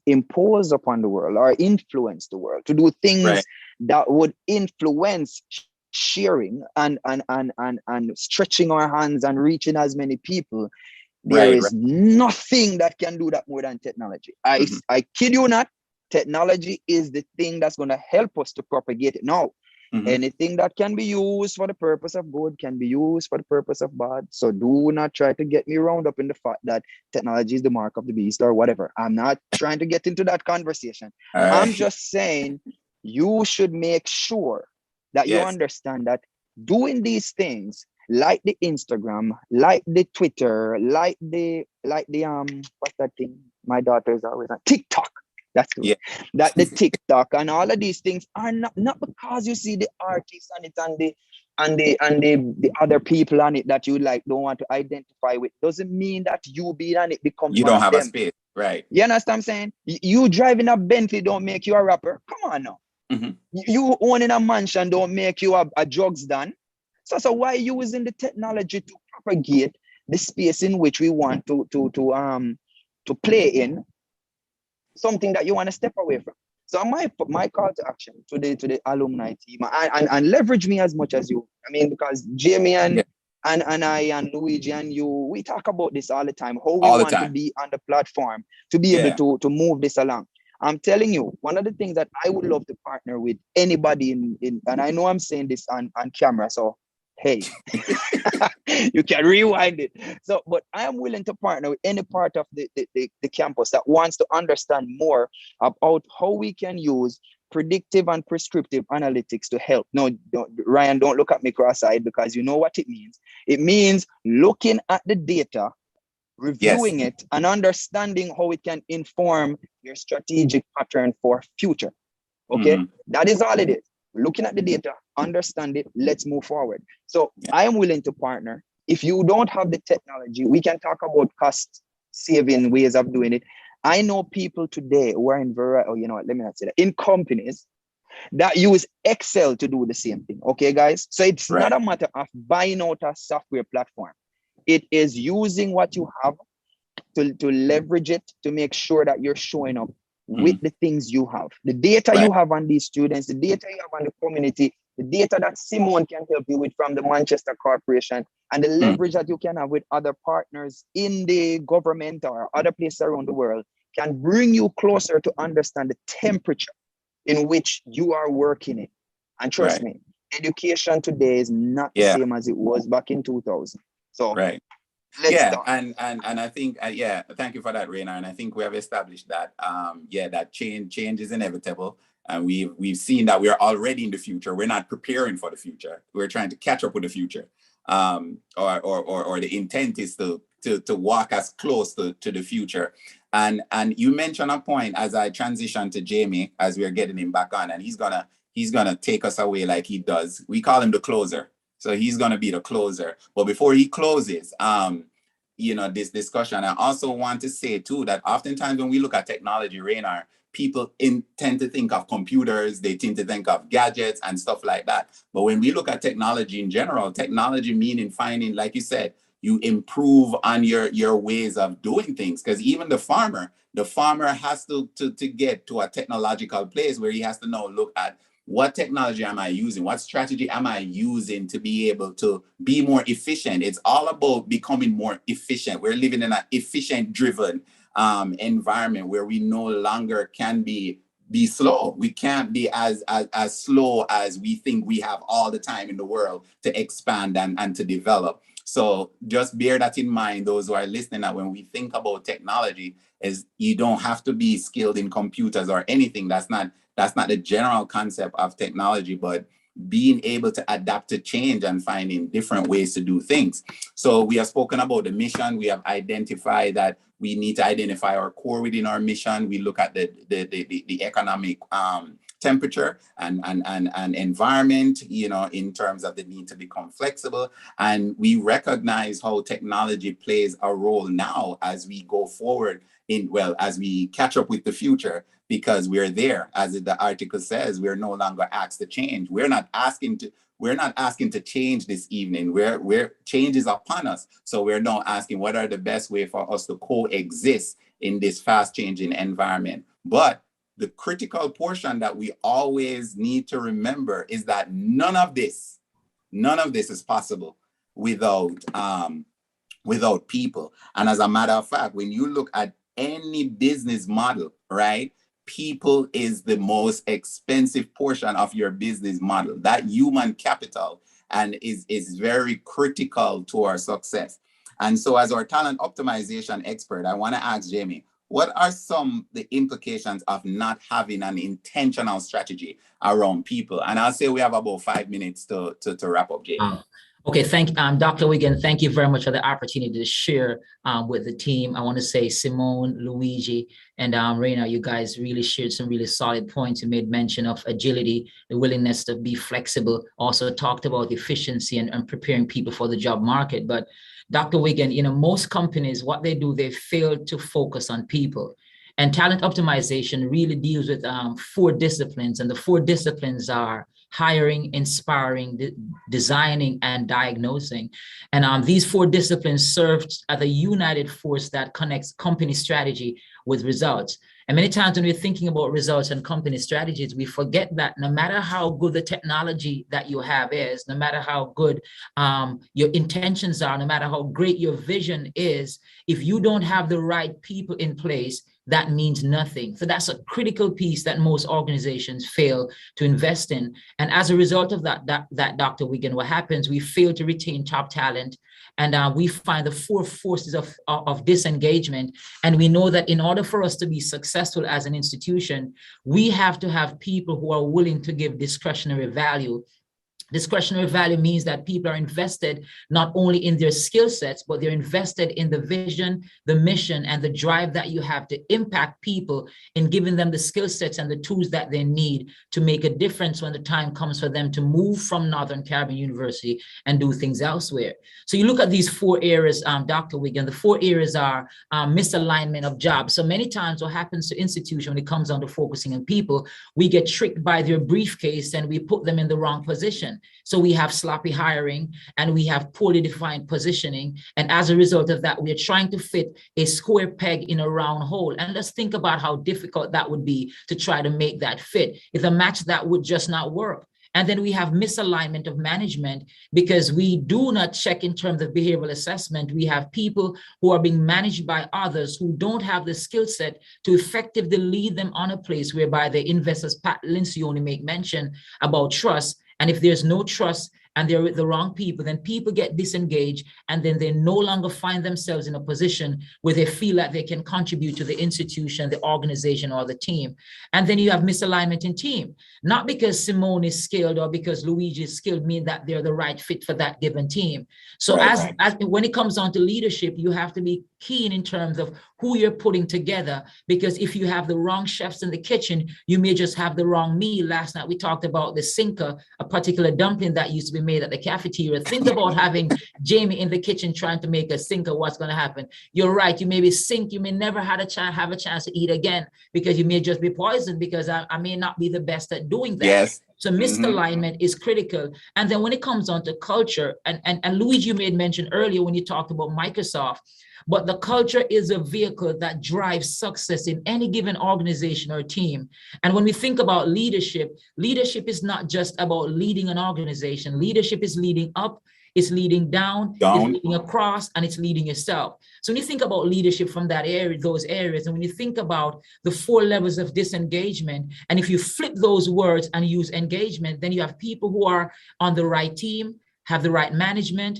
impose upon the world or influence the world to do things that would influence sharing and stretching our hands and reaching as many people, there is nothing that can do that more than technology. I kid you not, technology is the thing that's going to help us to propagate it. Now, anything that can be used for the purpose of good can be used for the purpose of bad. So do not try to get me wound up in the fact that technology is the mark of the beast or whatever. I'm not trying to get into that conversation. I'm just saying you should make sure that you understand that doing these things like the Instagram, like the Twitter, like the what's that thing? My daughter is always on TikTok. That's good. That the TikTok and all of these things are not because you see the artists on it and the other people on it that you like don't want to identify with. Doesn't mean that you being on it becomes you one don't of have them. a space, right? You understand what I'm saying? You driving a Bentley don't make you a rapper. Come on now. You owning a mansion don't make you a drugs done. So why using the technology to propagate the space in which we want to play in? Something that you want to step away from. So my call to action to the alumni team and leverage me as much as you. I mean, because Jamie and I and Luigi and you, we talk about this all the time. How we want to be on the platform to be able to move this along. I'm telling you, one of the things that I would love to partner with anybody in and I know I'm saying this on camera, so hey, you can rewind it. So, but I am willing to partner with any part of the campus that wants to understand more about how we can use predictive and prescriptive analytics to help. No, Ryan, don't look at me cross-eyed because you know what it means. It means looking at the data, reviewing it, and understanding how it can inform your strategic pattern for future. Okay, that is all it is. Looking at the data, understand it, let's move forward. So I am willing to partner. If you don't have the technology, we can talk about cost saving ways of doing it. I know people today who are in let me not say that, in companies that use Excel to do the same thing. Okay, guys? So it's not a matter of buying out a software platform. It is using what you have to leverage it to make sure that you're showing up with the things you have, the data you have on these students, the data you have on the community, the data that Simone can help you with from the Manchester Corporation, and the leverage that you can have with other partners in the government or other places around the world can bring you closer to understand the temperature in which you are working in. And trust me, education today is not the same as it was back in 2000. So and I think thank you for that, Rainer. And I think we have established that that change is inevitable. And we've seen that we are already in the future. We're not preparing for the future. We're trying to catch up with the future. Or the intent is to walk as close to the future. And you mentioned a point as I transition to Jamie, as we're getting him back on, and he's gonna take us away like he does. We call him the closer. So he's gonna be the closer. But before he closes, this discussion, I also want to say too that oftentimes when we look at technology, Rainer, people tend to think of computers, they tend to think of gadgets and stuff like that. But when we look at technology in general, technology meaning finding, like you said, you improve on your ways of doing things. Because even the farmer has to get to a technological place where he has to now look at what technology am I using? What strategy am I using to be able to be more efficient? It's all about becoming more efficient. We're living in an efficient driven environment where we no longer can be slow. We can't be as slow as we think we have all the time in the world to expand and to develop. So just bear that in mind, those who are listening, that when we think about technology, is you don't have to be skilled in computers or anything. That's not the general concept of technology, but being able to adapt to change and finding different ways to do things. So we have spoken about the mission. We have identified that we need to identify our core within our mission. We look at the economic temperature and environment, in terms of the need to become flexible. And we recognize how technology plays a role now as we go forward as we catch up with the future, because we're there. As the article says, we're no longer asked to change. We're not asking to change this evening. We're change is upon us. So we're now asking, what are the best way for us to coexist in this fast changing environment? But the critical portion that we always need to remember is that none of this is possible without people. And as a matter of fact, when you look at any business model, right, people is the most expensive portion of your business model. That human capital and is very critical to our success. And so as our talent optimization expert, I want to ask Jamie, what are the implications of not having an intentional strategy around people? And I'll say we have about 5 minutes to wrap up, Jamie. Okay, Dr. Wiggin, thank you very much for the opportunity to share with the team. I want to say Simone, Luigi, and Rainer, you guys really shared some really solid points. You made mention of agility, the willingness to be flexible, also talked about efficiency and preparing people for the job market. But Dr. Wiggin, most companies, what they do, they fail to focus on people. And talent optimization really deals with 4 disciplines, and the 4 disciplines are hiring, inspiring, designing, and diagnosing. And these 4 disciplines serve as a united force that connects company strategy with results. And many times when we're thinking about results and company strategies, we forget that no matter how good the technology that you have is, no matter how good your intentions are, no matter how great your vision is, if you don't have the right people in place, that means nothing. So that's a critical piece that most organizations fail to invest in. And as a result of that Dr. Wiggin, what happens, we fail to retain top talent, and we find the 4 forces of disengagement. And we know that in order for us to be successful as an institution, we have to have people who are willing to give discretionary value. Discretionary value means that people are invested not only in their skill sets, but they're invested in the vision, the mission, and the drive that you have to impact people in giving them the skill sets and the tools that they need to make a difference when the time comes for them to move from Northern Caribbean University and do things elsewhere. So you look at these 4 areas, Dr. Wiggin, the 4 areas are misalignment of jobs. So many times what happens to institution when it comes down to focusing on people, we get tricked by their briefcase and we put them in the wrong position. So we have sloppy hiring and we have poorly defined positioning. And as a result of that, we are trying to fit a square peg in a round hole. And let's think about how difficult that would be to try to make that fit. It's a match that would just not work. And then we have misalignment of management because we do not check in terms of behavioral assessment. We have people who are being managed by others who don't have the skill set to effectively lead them on a place whereby the investors, Pat Lencioni, make mention about trust. And if there's no trust and they're with the wrong people, then people get disengaged, and then they no longer find themselves in a position where they feel like they can contribute to the institution, the organization, or the team. And then you have misalignment in team, not because Simone is skilled or because Luigi is skilled mean that they're the right fit for that given team. So as when it comes on to leadership, you have to be keen in terms of who you're putting together, because if you have the wrong chefs in the kitchen, you may just have the wrong meal. Last night we talked about the sinker, a particular dumpling that used to be made at the cafeteria. Think about having Jamie in the kitchen trying to make a sinker. What's going to happen? You're right. You may be sink. You may never have a chance to eat again, because you may just be poisoned, because I may not be the best at doing that. Yes. So misalignment is critical. And then when it comes on to culture, and Luigi, you made mention earlier when you talked about Microsoft, but the culture is a vehicle that drives success in any given organization or team. And when we think about leadership, leadership is not just about leading an organization. Leadership is leading up, it's leading down, it's leading across, and it's leading yourself. So when you think about leadership from that area, those areas, and when you think about the 4 levels of disengagement, and if you flip those words and use engagement, then you have people who are on the right team, have the right management,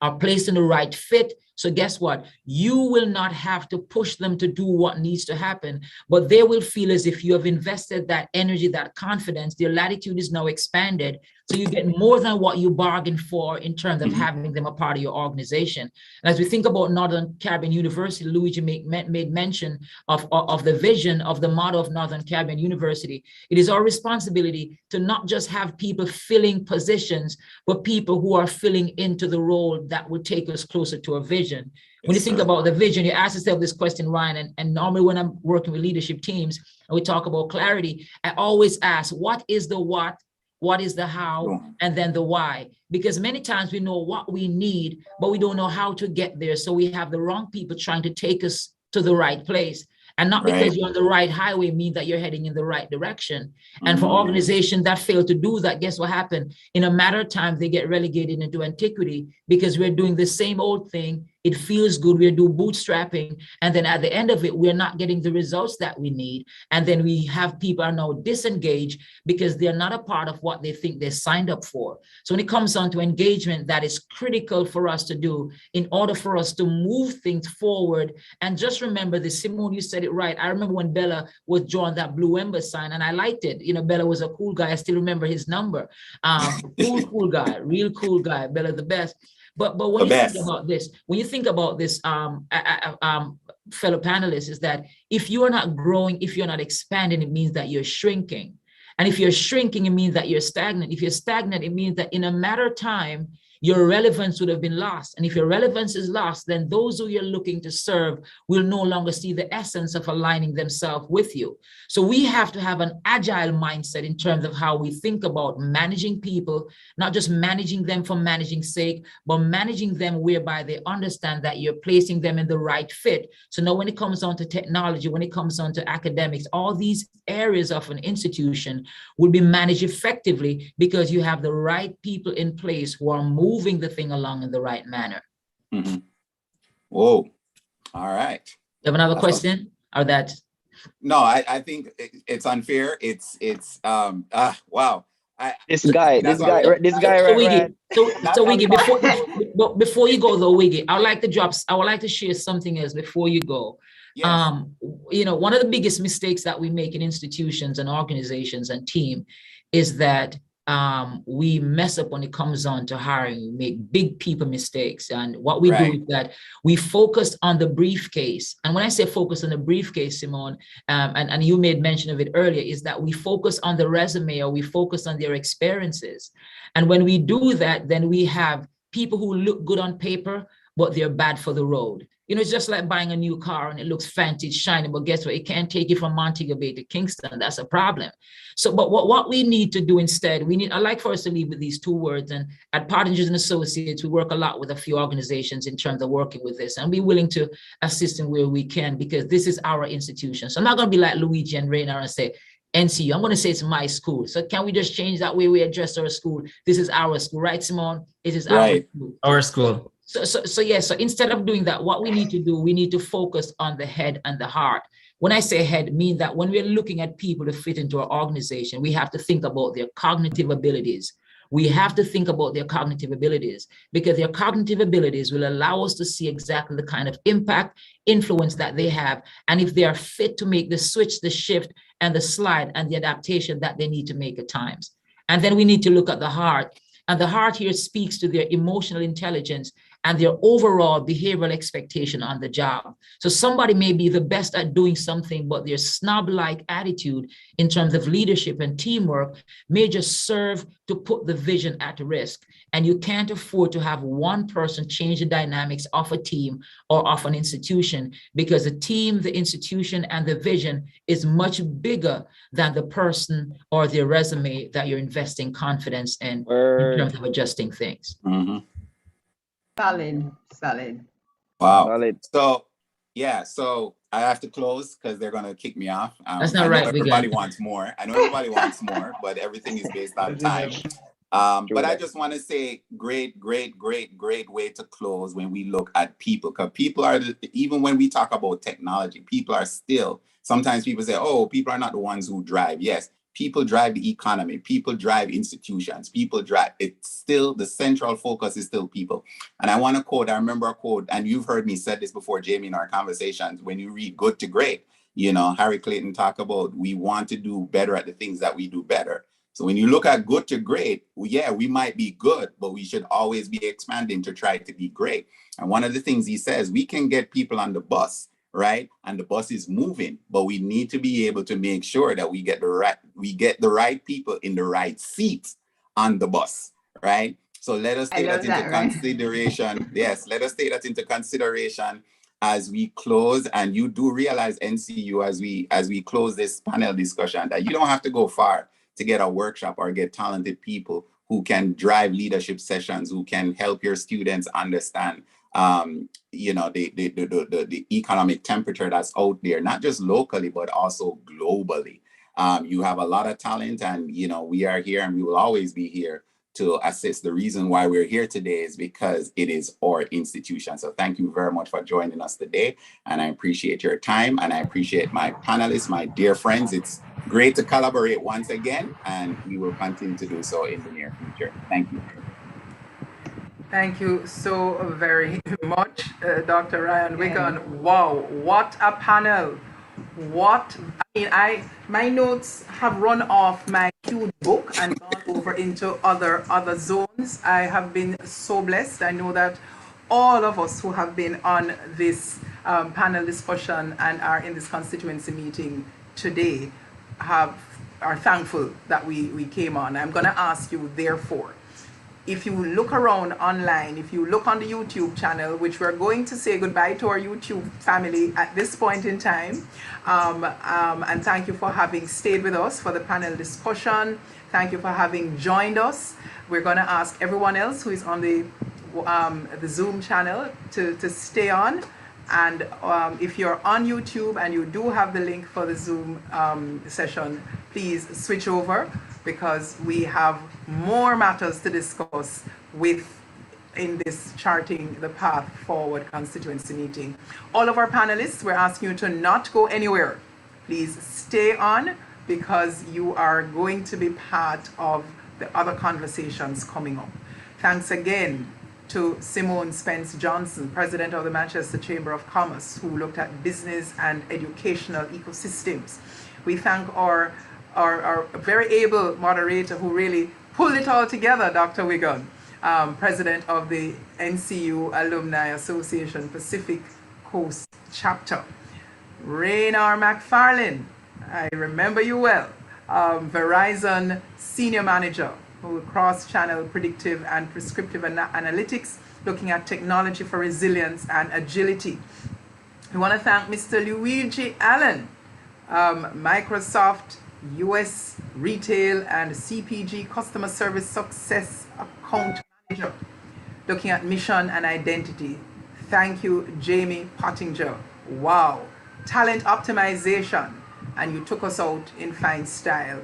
are placed in the right fit. So guess what? You will not have to push them to do what needs to happen, but they will feel as if you have invested that energy, that confidence, their latitude is now expanded. So you get more than what you bargained for in terms of having them a part of your organization. And as we think about Northern Caribbean University, Luigi made mention of the vision of the motto of Northern Caribbean University. It is our responsibility to not just have people filling positions, but people who are filling into the role that will take us closer to a vision. When you think about the vision, you ask yourself this question, Ryan, and normally when I'm working with leadership teams and we talk about clarity, I always ask, what is the what is the how, and then the why? Because many times we know what we need, but we don't know how to get there. So we have the wrong people trying to take us to the right place. And not because you're on the right highway mean that you're heading in the right direction. And for organizations that fail to do that, guess what happened? In a matter of time, they get relegated into antiquity, because we're doing the same old thing. It feels good. We're doing bootstrapping. And then at the end of it, we're not getting the results that we need. And then we have people are now disengaged because they're not a part of what they think they signed up for. So when it comes on to engagement, that is critical for us to do in order for us to move things forward. And just remember this, Simone, you said it right. I remember when Bella was drawing that blue ember sign, and I liked it. You know, Bella was a cool guy. I still remember his number. Cool guy, real cool guy. Bella the best. But when you think about this, fellow panelists, is that if you are not growing, if you're not expanding, it means that you're shrinking. And if you're shrinking, it means that you're stagnant. If you're stagnant, it means that in a matter of time, your relevance would have been lost. And if your relevance is lost, then those who you're looking to serve will no longer see the essence of aligning themselves with you. So we have to have an agile mindset in terms of how we think about managing people, not just managing them for managing's sake, but managing them whereby they understand that you're placing them in the right fit. So now when it comes on to technology, when it comes on to academics, all these areas of an institution will be managed effectively because you have the right people in place who are moving the thing along in the right manner. Whoa. All right. You have another question? Or that? No, I think it's unfair. It's wow. This guy right. So Wiggy, before you go though, Wiggy, I would like to share something else before you go. Yes. You know, one of the biggest mistakes that we make in institutions and organizations and team is that we mess up when it comes on to hiring. We make big people mistakes. And what we do is that we focus on the briefcase. And when I say focus on the briefcase, Simone, and you made mention of it earlier, is that we focus on the resume, or we focus on their experiences. And when we do that, then we have people who look good on paper, but they're bad for the road. You know, it's just like buying a new car and it looks fancy, it's shiny, but guess what? It can't take you from Montego Bay to Kingston. That's a problem. So, but what we need to do instead, I'd like for us to leave with these 2 words. And at Pattinger and Associates, we work a lot with a few organizations in terms of working with this, and be willing to assist in where we can, because this is our institution. So I'm not going to be like Luigi and Rainer and say, NCU, I'm going to say it's my school. So can we just change that way we address our school? This is our school, right, Simone? It is our school. Our school. So instead of doing that, what we need to do, we need to focus on the head and the heart. When I say head, mean that when we're looking at people to fit into our organization, we have to think about their cognitive abilities. We have to think about their cognitive abilities, because their cognitive abilities will allow us to see exactly the kind of impact, influence that they have, and if they are fit to make the switch, the shift, and the slide and the adaptation that they need to make at times. And then we need to look at the heart. And the heart here speaks to their emotional intelligence and their overall behavioral expectation on the job. So somebody may be the best at doing something, but their snob-like attitude in terms of leadership and teamwork may just serve to put the vision at risk. And you can't afford to have one person change the dynamics of a team or of an institution, because the team, the institution, and the vision is much bigger than the person or their resume that you're investing confidence in terms of adjusting things. Mm-hmm. Solid. Wow. Solid. So, yeah, so I have to close because they're going to kick me off. That's not I know right, everybody wants more. I know everybody wants more, but everything is based on time. But I just want to say great way to close when we look at people, because people are, even when we talk about technology, people are still, sometimes people say, oh, people are not the ones who drive. Yes, people drive the economy, people drive institutions, people drive, it's still, the central focus is still people. And I want to quote, I remember a quote, and you've heard me said this before, Jamie, in our conversations, when you read Good to Great, you know, Harry Clayton talk about, we want to do better at the things that we do better. So when you look at good to great, yeah, we might be good, but we should always be expanding to try to be great. And one of the things he says, we can get people on the bus, right? And the bus is moving, but we need to be able to make sure that we get the right people in the right seats on the bus, right? So let us take that into consideration. Yes, let us take that into consideration as we close. And you do realize, NCU, as we close this panel discussion, that you don't have to go far to get a workshop or get talented people who can drive leadership sessions, who can help your students understand, you know, the economic temperature that's out there, not just locally, but also globally. You have a lot of talent, and, you know, we are here and we will always be here to assist. The reason why we're here today is because it is our institution. So thank you very much for joining us today. And I appreciate your time, and I appreciate my panelists, my dear friends. It's great to collaborate once again, and we will continue to do so in the near future. Thank you. Thank you so very much, Dr. Ryan Wiggin. Wow, what a panel. My notes have run off my queued book and gone over into other zones. I have been so blessed. I know that all of us who have been on this panel discussion and are in this constituency meeting today are thankful that we came on. I'm going to ask you, therefore, if you look around online, if you look on the YouTube channel, which we're going to say goodbye to our YouTube family at this point in time, and thank you for having stayed with us for the panel discussion. Thank you for having joined us. We're going to ask everyone else who is on the Zoom channel to stay on. And if you're on YouTube and you do have the link for the Zoom session, please switch over, because we have more matters to discuss in this Charting the Path Forward constituency meeting. All of our panelists, we're asking you to not go anywhere. Please stay on, because you are going to be part of the other conversations coming up. Thanks again to Simone Spence Johnson, President of the Manchester Chamber of Commerce, who looked at business and educational ecosystems. We thank our very able moderator who really pulled it all together, Dr. Wiggin, President of the NCU Alumni Association Pacific Coast Chapter. Raynor McFarlane, I remember you well, Verizon Senior Manager, who cross-channel predictive and prescriptive analytics, looking at technology for resilience and agility. We want to thank Mr. Luigi Allen, Microsoft US Retail and CPG Customer Service Success Account Manager, looking at mission and identity. Thank you, Jamie Pattinger. Wow, talent optimization, and you took us out in fine style.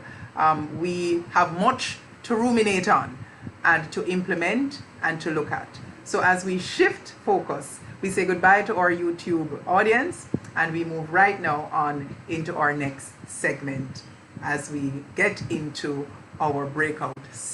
We have much to ruminate on and to implement and to look at. So as we shift focus, we say goodbye to our YouTube audience, and we move right now on into our next segment as we get into our breakout session.